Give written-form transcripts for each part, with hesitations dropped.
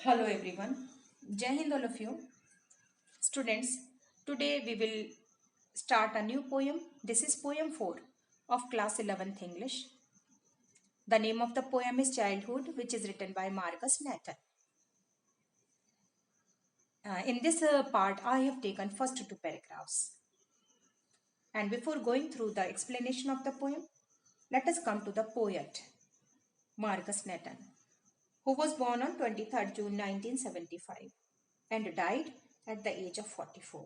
Hello everyone. Jai Hind all of you. Students, today we will start a new poem. This is poem 4 of class 11th English. The name of the poem is Childhood, which is written by Marcus Nathan. In this part, I have taken first two paragraphs. And before going through the explanation of the poem, let us come to the poet, Marcus Nathan, who was born on 23rd June 1975 and died at the age of 44.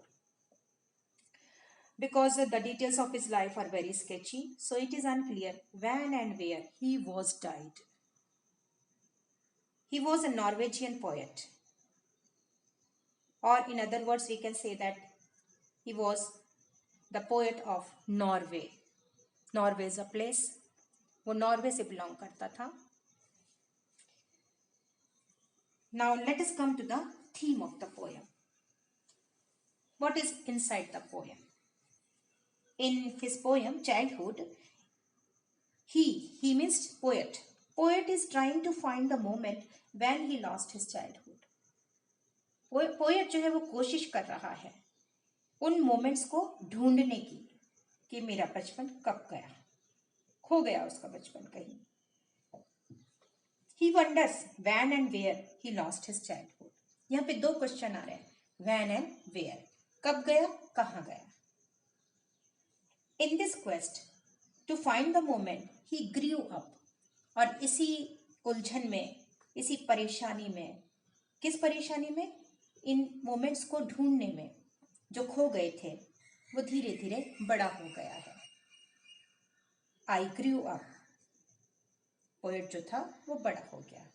Because the details of his life are very sketchy, so it is unclear when and where he was died. He was a Norwegian poet, or in other words, we can say that he was the poet of Norway. Norway is a place, वो Norway से belong करता था. Now let us come to the theme of the poem. What is inside the poem? In his poem Childhood, he means poet. Poet is trying to find the moment when he lost his childhood. Poet जो है वो कोशिश कर रहा है उन moments को ढूंढने की कि मेरा बचपन कब गया, खो गया उसका बचपन कहीं. He wonders when and where he lost his childhood. यहाँ पे दो क्वेश्चन आ रहे हैं, व्हेन एंड वेयर, कब गया कहाँ गया. In this quest to find the moment he grew up. और इसी उलझन में, इसी परेशानी में, किस परेशानी में, इन मोमेंट्स को ढूंढने में जो खो गए थे वो धीरे धीरे बड़ा हो गया है. आई ग्रू अप, पोएट जो था वो बड़ा हो गया.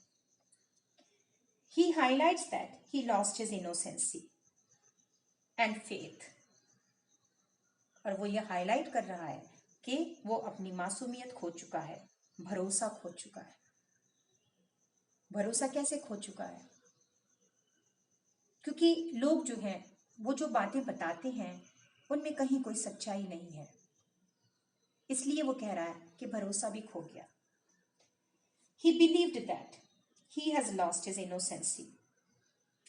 He highlights that he lost his innocency and faith. और वो ये हाईलाइट कर रहा है कि वो अपनी मासूमियत खो चुका है, भरोसा खो चुका है. भरोसा कैसे खो चुका है? क्योंकि लोग जो हैं वो जो बातें बताते हैं उनमें कहीं कोई सच्चाई नहीं है, इसलिए वो कह रहा है कि भरोसा भी खो गया. He believed that he has lost his innocency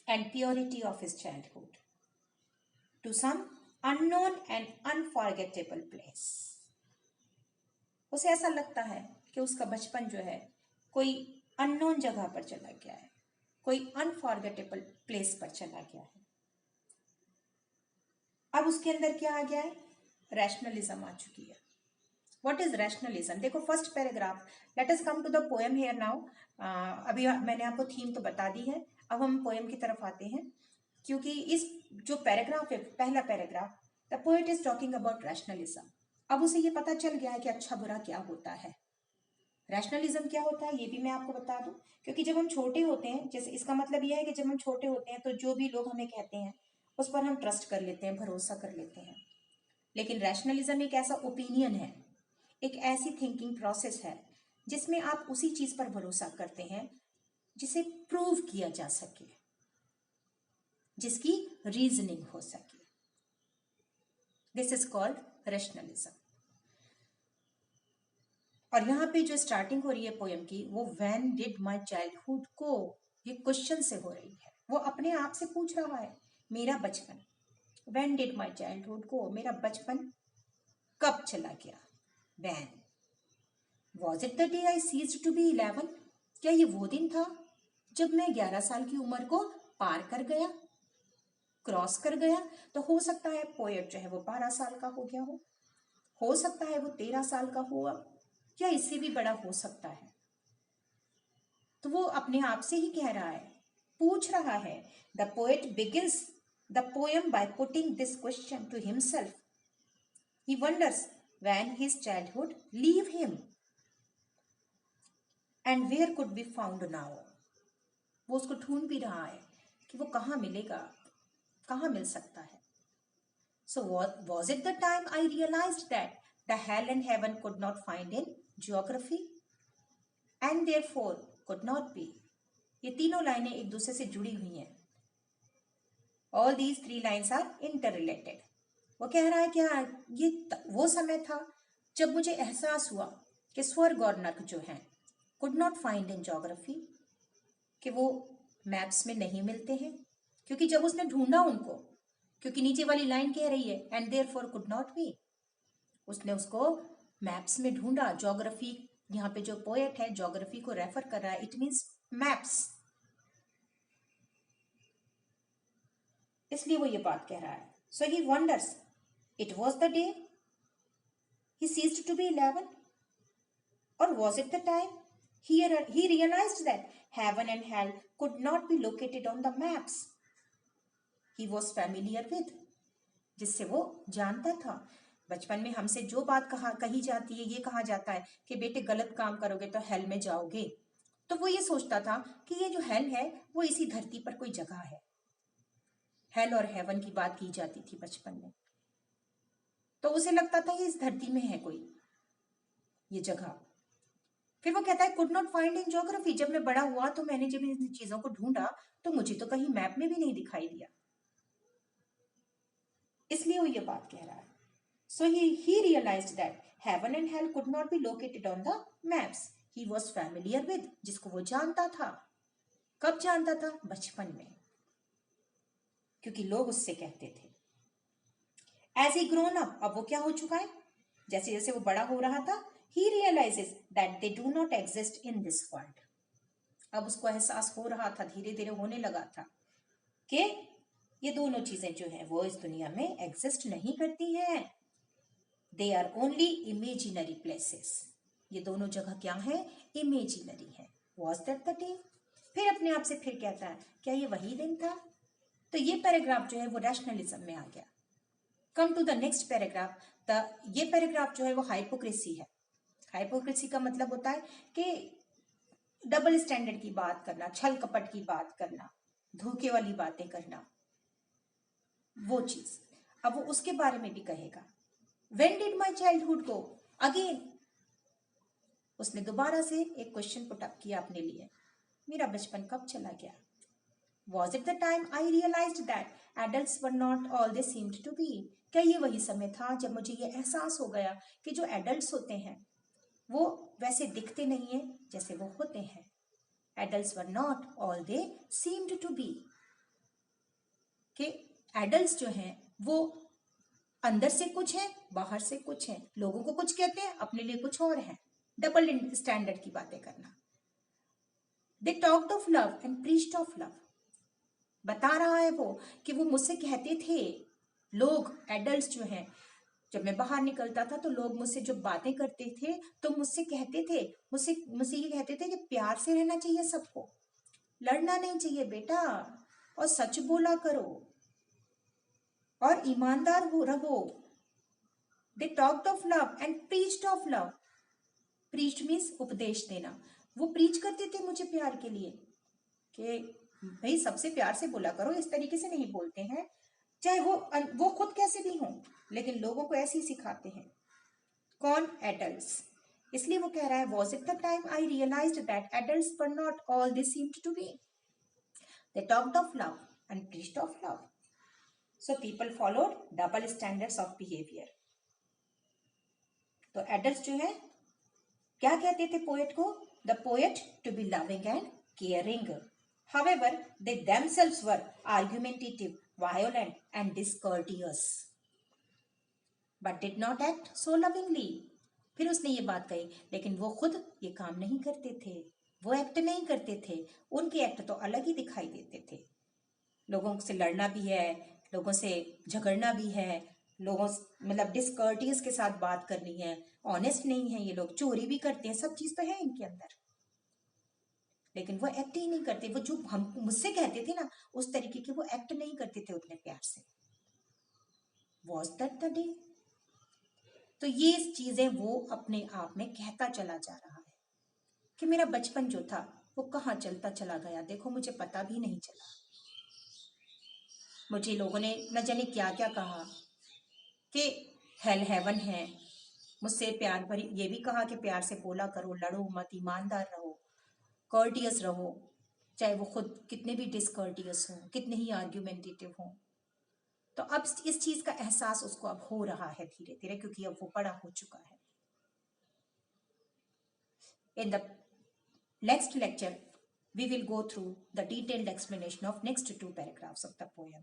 and purity of his childhood to some unknown and unforgettable place. उसे ऐसा लगता है कि उसका बचपन जो है कोई अननोन जगह पर चला गया है, कोई अनफॉरगेटेबल प्लेस पर चला गया है. अब उसके अंदर क्या आ गया है? रैशनलिज्म आ चुकी है. What is rationalism? देखो first paragraph. Let us come to the poem here now. अभी मैंने आपको थीम तो बता दी है, अब हम पोएम की तरफ आते हैं. क्योंकि इस जो पैराग्राफ है, पहला paragraph, the poet is talking about rationalism. अब उसे ये पता चल गया है कि अच्छा बुरा क्या होता है, रैशनलिज्म क्या होता है, ये भी मैं आपको बता दूं. क्योंकि जब हम छोटे होते हैं, जैसे इसका मतलब यह है कि जब हम छोटे होते हैं तो जो भी लोग हमें कहते हैं उस पर हम ट्रस्ट कर लेते हैं, भरोसा कर लेते हैं. लेकिन रैशनलिज्म एक ऐसा ओपिनियन है, एक ऐसी थिंकिंग प्रोसेस है जिसमें आप उसी चीज पर भरोसा करते हैं जिसे प्रूव किया जा सके, जिसकी रीजनिंग हो सके. This is called rationalism. और यहाँ पे जो स्टार्टिंग हो रही है पोएम की, वो व्हेन डिड माय चाइल्डहुड को ये क्वेश्चन से हो रही है. वो अपने आप से पूछ रहा है मेरा बचपन, व्हेन डिड माय चाइल्डहुड को, मेरा बचपन कब चला गया. When was it the day I ceased to be 11. क्या ये वो दिन था जब मैं 11 साल की उम्र को पार कर गया, क्रॉस कर गया. तो हो सकता है पोएट जो है वो 12 साल का हो गया हो सकता है वो 13 साल का हुआ, या इससे भी बड़ा हो सकता है. तो वो अपने आप से ही कह रहा है, पूछ रहा है. The poet begins the poem by putting this question to himself. He wonders when his childhood leave him and where could be found now. वो उसको ढूंढ भी रहा है कि वो कहाँ मिलेगा, कहाँ मिल सकता है. सो was it the time I realized that the hell and heaven could not find in geography and therefore could not be. ये तीनों लाइनें एक दूसरे से जुड़ी हुई हैं. All these three lines are interrelated. वो कह रहा है क्या, ये वो समय था जब मुझे एहसास हुआ कि स्वर्ग और नर्क जो हैं could not find in geography, कि वो मैप्स में नहीं मिलते हैं, क्योंकि जब उसने ढूंढा उनको, क्योंकि नीचे वाली लाइन कह रही है and therefore could not B, उसने उसको मैप्स में ढूंढा। ज्योग्राफी, यहाँ पे जो पोएट है ज्योग्राफी को रेफर कर रहा है, इट मीन्स मैप्स, इसलिए वो ये बात कह रहा है। So he wonders it was the day he ceased to be 11, or was it the time he realized that heaven and hell could not be located on the maps he was familiar with, जिससे वो जानता था। बचपन में हमसे जो बात कही जाती है, ये कहा जाता है कि बेटे गलत काम करोगे तो हेल में जाओगे, तो वो ये सोचता था कि ये जो हेल है वो इसी धरती पर कोई जगह है। हेल और हेवन की बात की जाती थी बचपन में, तो उसे लगता था ये इस धरती में है कोई ये जगह। फिर वो कहता है could not find in geography, जब मैं बड़ा हुआ तो मैंने जब इन चीजों को ढूंढा तो मुझे तो कहीं मैप में भी नहीं दिखाई दिया, इसलिए वो ये बात कह रहा है। So he realised that heaven and hell could not be located on the maps he was familiar with, जिसको वो जानता था। कब जानता था? बचपन में, क्योंकि लोग उससे कहते थे। एज ही ग्रोन अप, अब वो क्या हो चुका है, जैसे जैसे वो बड़ा हो रहा था, he realizes that they do not exist in this world, अब उसको एहसास हो रहा था, धीरे धीरे होने लगा था कि ये दोनों चीजें जो हैं वो इस दुनिया में एग्जिस्ट नहीं करती हैं, they are only imaginary places, ये दोनों जगह क्या है? इमेजिनरी है। Was that the day? फिर अपने आप से फिर कहता है क्या ये वही दिन था? तो ये पैराग्राफ जो है वो रैशनलिज्म में आ गया। Come to the next paragraph, ये पैराग्राफ जो है वो हाइपोक्रेसी है। हाइपोक्रेसी का मतलब होता है कि डबल स्टैंडर्ड की बात करना, छल कपट की बात करना, धोखे वाली बातें करना, वो चीज। अब वो उसके बारे में भी कहेगा। When did my childhood go? Again उसने दोबारा से एक क्वेश्चन पुट अप किया अपने लिए, मेरा बचपन कब चला गया? Was it the time I realised that adults were not all they seemed to be? क्या ये वही समय था जब मुझे ये एहसास हो गया कि जो एडल्ट्स होते हैं वो वैसे दिखते नहीं है जैसे वो होते हैं। Adults were not all they seemed to be, कि एडल्ट्स जो हैं वो अंदर से कुछ है, बाहर से कुछ है, लोगों को कुछ कहते हैं, अपने लिए कुछ और है। डबल स्टैंडर्ड की बातें करना। दे talked of love and preached of love, बता रहा है वो कि वो मुझसे कहते थे, लोग एडल्ट्स जो हैं, जब मैं बाहर निकलता था तो लोग मुझसे जो बातें करते थे तो मुझसे कहते थे, मुझसे मुझसे ये कहते थे कि प्यार से रहना चाहिए सबको, लड़ना नहीं चाहिए बेटा, और सच बोला करो और ईमानदार हो रहो। दे talked of love and preached of love, preached means उपदेश देना, वो प्रीच करते थे मुझे प्यार के लिए कि भाई सबसे प्यार से बोला करो, इस तरीके से नहीं बोलते हैं, चाहे वो खुद कैसे भी हों, लेकिन लोगों को ऐसे ही सिखाते हैं। कौन? एडल्ट्स। इसलिए वो कह रहा है was it the time I realised that adults were not all they seemed to be, they talked of love and preached of love, so people followed double standards of behaviour. तो adults जो है क्या कहते थे poet को? The poet to be loving and caring, however they themselves were argumentative, violent and discourteous but did not act so lovingly। फिर उसने ये बात कही, लेकिन वो खुद ये काम नहीं करते थे, वो एक्ट नहीं करते थे, उनके एक्ट तो अलग ही दिखाई देते थे। लोगों से लड़ना भी है, लोगों से झगड़ना भी है, लोगों मतलब डिसकर्टियस के साथ बात करनी है, ऑनेस्ट नहीं है ये लोग, चोरी भी करते हैं, सब चीज तो है इनके अंदर, लेकिन वो एक्ट ही नहीं करते। वो जो हम मुझसे कहते थे ना उस तरीके के वो एक्ट नहीं करते थे उतने प्यार से। Was that the day? तो ये चीजें वो अपने आप में कहता चला जा रहा है कि मेरा बचपन जो था वो कहाँ चलता चला गया, देखो मुझे पता भी नहीं चला। मुझे लोगों ने न जाने क्या क्या कहा कि हेल हेवन है, मुझसे प्यार भरी, ये भी कहा कि प्यार से बोला करो, लड़ो मत, ईमानदार रहो, कर्टियस रहो, चाहे वो खुद कितने भी डिसकर्टियस हो, कितने ही आर्ग्यूमेंटेटिव हो। तो अब इस चीज का एहसास उसको अब हो रहा है धीरे धीरे, क्योंकि अब वो बड़ा हो चुका है। In the next lecture we will go through the detailed explanation of next two paragraphs of the poem.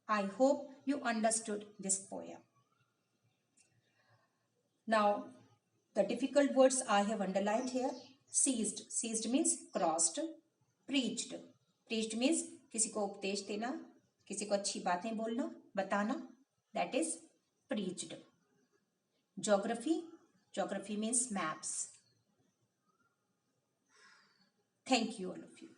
I hope you understood this poem. Now, the difficult words I have underlined here. Seized. Seized means crossed. Preached. Preached means किसी को उपदेश देना, किसी को अच्छी बातें बोलना, बताना. That is preached. Geography. Geography means maps. Thank you all of you.